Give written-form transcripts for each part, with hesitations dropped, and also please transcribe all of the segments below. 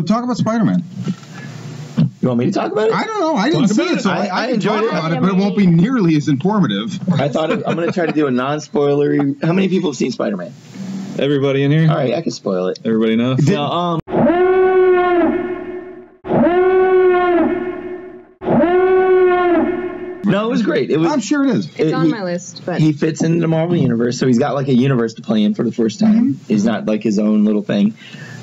talk about Spider-Man. You want me to talk about it? I don't know. I didn't see it, so I enjoyed it. About it, but it won't be nearly as informative. I thought I'm going to try to do a non-spoilery. How many people have seen Spider-Man? Everybody in here? All right, I can spoil it. Everybody knows? No, no, it was great. It was. I'm sure it is. It's on my list, but he fits into the Marvel universe, so he's got like a universe to play in for the first time. He's not like his own little thing.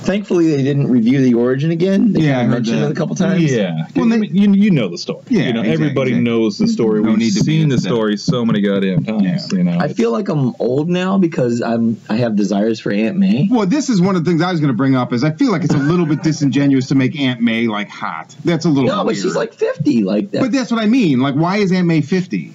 Thankfully, they didn't review the origin again. They kind of mentioned it a couple times. Yeah. Well, you know the story. Yeah, you know, exactly. everybody knows the story. We've seen the story so many goddamn times. Yeah. You know, I feel like I'm old now because I have desires for Aunt May. Well, this is one of the things I was going to bring up. Is I feel like it's a little bit disingenuous to make Aunt May like hot. That's a little No, but weird. she's like 50, like that. But that's what I mean. Like, why is Aunt May 50?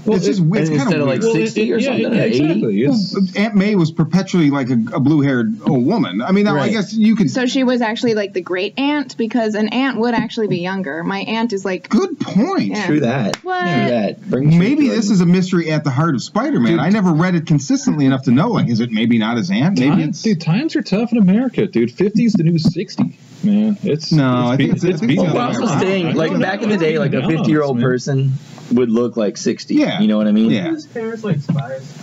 Well, it's just it's kind instead of like 60 or something, or 80. Exactly. Aunt May was perpetually like a blue-haired old woman. I mean, now I guess you could. So she was actually like the great aunt, because an aunt would actually be younger. My aunt is like. Good point. Yeah. True that. What? True that. Maybe this is a mystery at the heart of Spider-Man. I never read it consistently enough to know. Like, is it maybe not his aunt? Maybe it's. Dude, times are tough in America, dude. 50's the new 60. Man, it's no. I think it's beat. We're also saying, like back in the day, like a 50-year-old person would look like 60. Yeah. You know what I mean? Yeah. His parents like spies.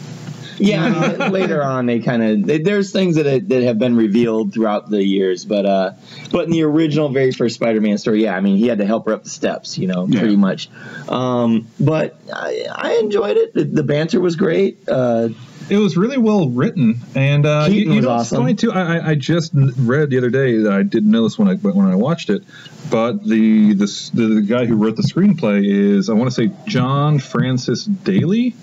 Yeah, later on they kind of there's things that have been revealed throughout the years, but in the original very first Spider-Man story, yeah, I mean he had to help her up the steps, you know, pretty much. But I enjoyed it. The banter was great. It was really well written, and Keaton was know, awesome. It's funny too. I just read the other day that I didn't know this when I watched it, but the guy who wrote the screenplay is, I want to say, John Francis Daly.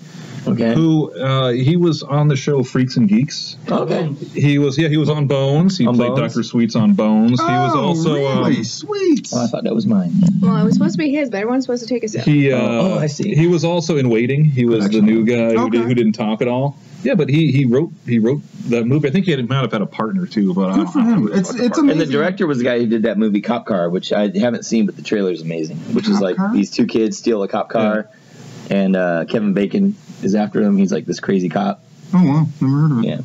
Okay. Who he was on the show Freaks and Geeks. Okay. He was on Bones. He played Bones? Dr. Sweets on Bones. He was also really? Sweets. Oh, I thought that was mine. Well, it was supposed to be his, but everyone's supposed to take a sip. I see. He was also in Waiting. He was the new guy who didn't talk at all. Yeah, but he wrote that movie. I think he might have had a partner too. But Good for him. It's amazing. And the director was the guy who did that movie Cop Car, which I haven't seen, but the trailer is amazing. Which is like these two kids steal a cop car, and Kevin Bacon is after them. He's like this crazy cop. Oh wow, never heard of it. Yeah.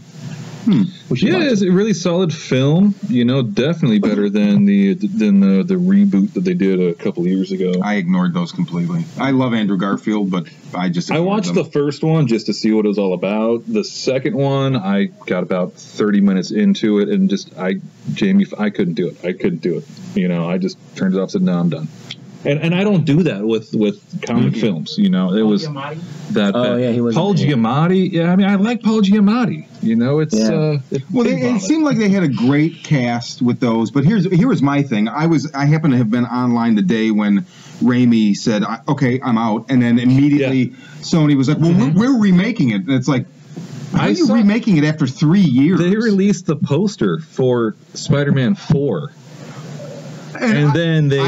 It's a really solid film. You know, definitely better than the reboot that they did a couple years ago. I ignored those completely. I love Andrew Garfield, but I watched the first one just to see what it was all about. The second one, I got about 30 minutes into it, and Jamie, I couldn't do it. I couldn't do it. You know, I just turned it off and said, no, I'm done. And I don't do that with comic films. You know, it was that. Oh yeah, he was Paul Giamatti. Yeah, I mean, I like Paul Giamatti. You know, it's it seemed like they had a great cast with those. But here was my thing. I happened to have been online the day when Raimi said, "Okay, I'm out," and then immediately Sony was like, "Well, we're remaking it." And it's like, how are you remaking it after 3 years? They released the poster for Spider-Man 4. And then they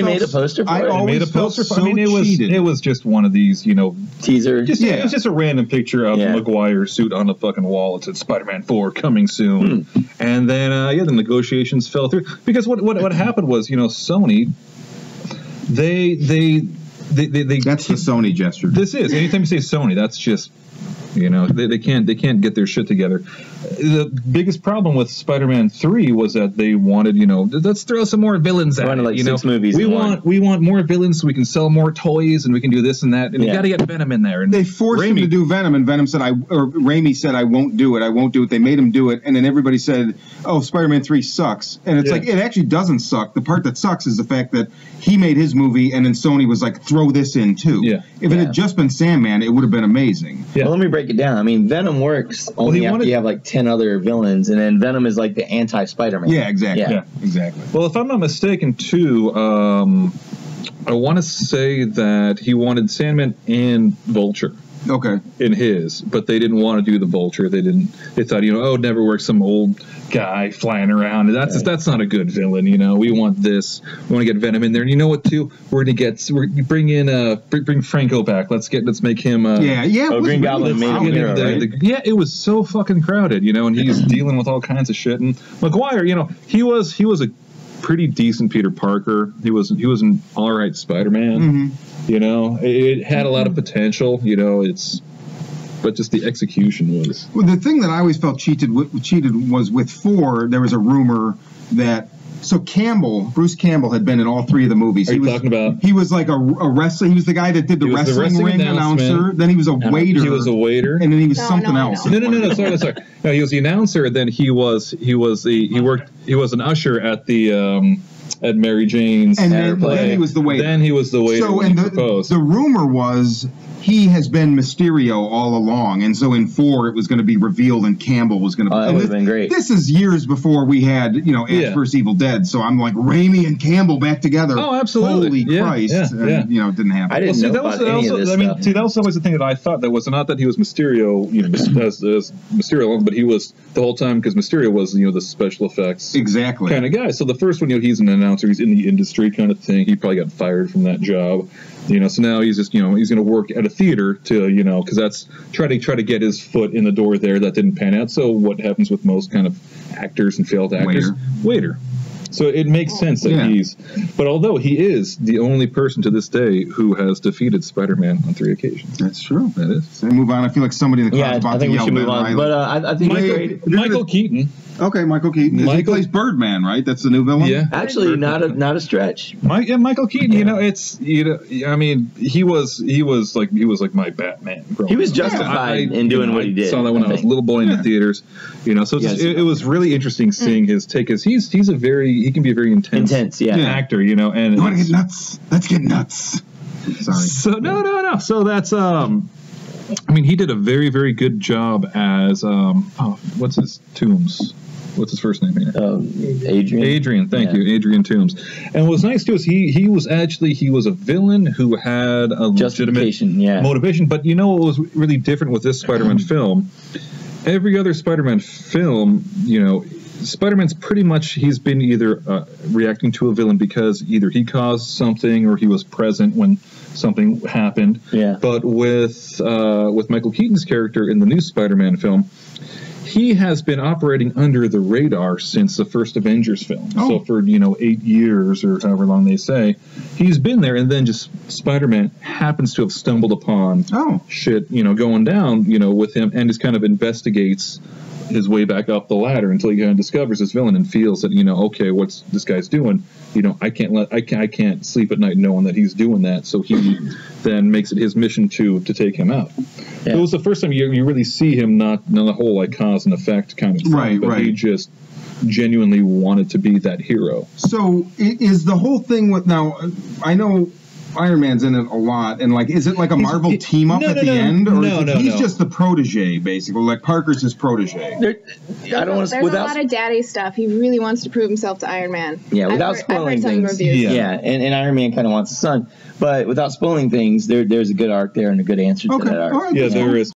made a poster for it. They made a poster for it. I mean, cheated. it was just one of these, you know, teaser. It was just a random picture of Maguire's suit on the fucking wall. It said Spider-Man 4 coming soon. And then the negotiations fell through because what happened was, you know, Sony they that's the Sony gesture. This is anytime you say Sony, that's just, you know, they can't get their shit together. The biggest problem with Spider-Man 3 was that they wanted, you know, let's throw some more villains at it. Like you 6 know, movies. We want more villains so we can sell more toys and we can do this and that. And you got to get Venom in there. And they forced him to do Venom, and Venom said, Raimi said, I won't do it. They made him do it, and then everybody said, oh, Spider-Man 3 sucks. And it's like, it actually doesn't suck. The part that sucks is the fact that he made his movie, and then Sony was like, throw this in too. Yeah. If it had just been Sandman, it would have been amazing. Yeah. Well, let me break it down. I mean, Venom works only after you have like 10 other villains. And then Venom is like the anti-Spider-Man. Yeah, exactly. Yeah, exactly. Well, if I'm not mistaken, too, I want to say that he wanted Sandman and Vulture. Okay. In his, but they didn't want to do the Vulture. They thought, you know, oh, never work some old guy flying around. That's not a good villain, you know. We want this. We want to get Venom in there. And you know what, too? We're bring Franco back. Let's make him Green Goblin made him hero, right? it was so fucking crowded, you know, and he's dealing with all kinds of shit. And Maguire, you know, he was a pretty decent Peter Parker. He was an all right Spider-Man. Mm-hmm. You know, it had a lot of potential. You know, but just the execution was. Well, the thing that I always felt cheated was with 4. There was a rumor that So Bruce Campbell had been in all 3 of the movies. Are you talking about? He was like a wrestler. He was the guy that did the wrestling ring announcer. Then he was a waiter. He was a waiter, and then he was something else. No. Sorry. No, he was the announcer. Then he was an usher at the at Mary Jane's. And then he was the waiter. Then he was the waiter. So when he proposed. The rumor was he has been Mysterio all along, and so in 4 it was going to be revealed, and Campbell was going to. That would have been great. This is years before we had Ash vs. Evil Dead, so I'm like Raimi and Campbell back together. Oh, absolutely! Holy Christ! And, it didn't happen. I didn't know about any of this stuff. That was always the thing that I thought. That was not that he was Mysterio, as Mysterio, but he was the whole time because Mysterio was the special effects kind of guy. So the first one, he's an announcer, he's in the industry kind of thing. He probably got fired from that job. So now he's just, he's going to work at a theater to, because that's try to get his foot in the door there. That didn't pan out. So what happens with most kind of actors and failed actors? Waiter. So it makes sense that but although he is the only person to this day who has defeated Spider-Man on 3 occasions. That's true. That is. So move on. I feel like somebody in the crowd is about to yell. I think we should move on. But I think Michael Keaton. Okay, Michael Keaton. He plays Birdman, right? That's the new villain. Yeah, actually, not a stretch. Michael Keaton. I mean, he was like my Batman. He was justified in doing what he did. I saw that when I was a little boy in the theaters. So it was really interesting seeing his take. Because he can be a very intense actor. And you want to get nuts? Let's get nuts. Sorry. So no. So that's he did a very, very good job as what's his Toombs? What's his first name here? Adrian. Adrian, thank you, Adrian Toombs. And what was nice too is he was a villain who had a legitimate motivation. But what was really different with this Spider-Man film? Every other Spider-Man film, Spider-Man's pretty much he's been either reacting to a villain because either he caused something or he was present when something happened. Yeah. But with Michael Keaton's character in the new Spider-Man film, he has been operating under the radar since the first Avengers film. So for 8 years or however long they say, he's been there, and then just Spider-Man happens to have stumbled upon shit going down with him, and just kind of investigates his way back up the ladder until he kind of discovers his villain and feels that okay, what's this guy's doing? I can't sleep at night knowing that he's doing that. So he then makes it his mission to take him out. Yeah. It was the first time you really see him not the whole like cause and effect kind of thing, but he just genuinely wanted to be that hero. So is the whole thing with now? I know Iron Man's in it a lot, and is it like a Marvel team up at the end, or he's just the protege basically? Like Parker's his protege. There's a lot of daddy stuff. He really wants to prove himself to Iron Man. Yeah, without spoiling things. And Iron Man kind of wants a son, but without spoiling things, there's a good arc there and a good answer to that arc. Right, there is.